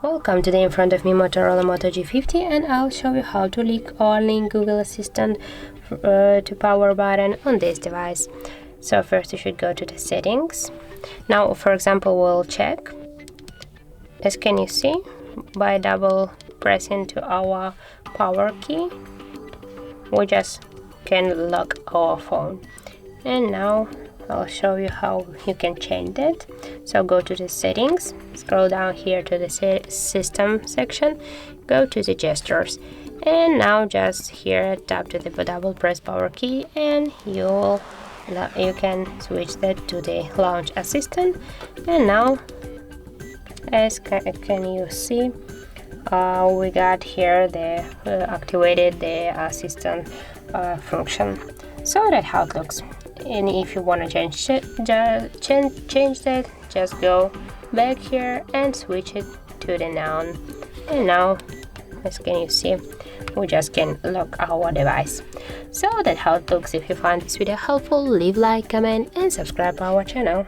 Welcome. Today in front of me Motorola Moto G50, and I'll show you how to link or link Google Assistant to power button on this device. So first you should go to the settings. Now for example we'll check, as can you see, by double pressing to our power key we just can lock our phone. And now I'll show you how you can change that. So go to the settings, scroll down here to the system section, go to the gestures, and now just here tap to the double press power key and you can switch that to the launch assistant. And now as can you see, we got here the activated the assistant function. So that's how it looks. And if you want to change that, just go back here and switch it to the noun. And now, as can you see, we just can lock our device. So that's how it looks. If you find this video helpful, leave like, comment and subscribe to our channel.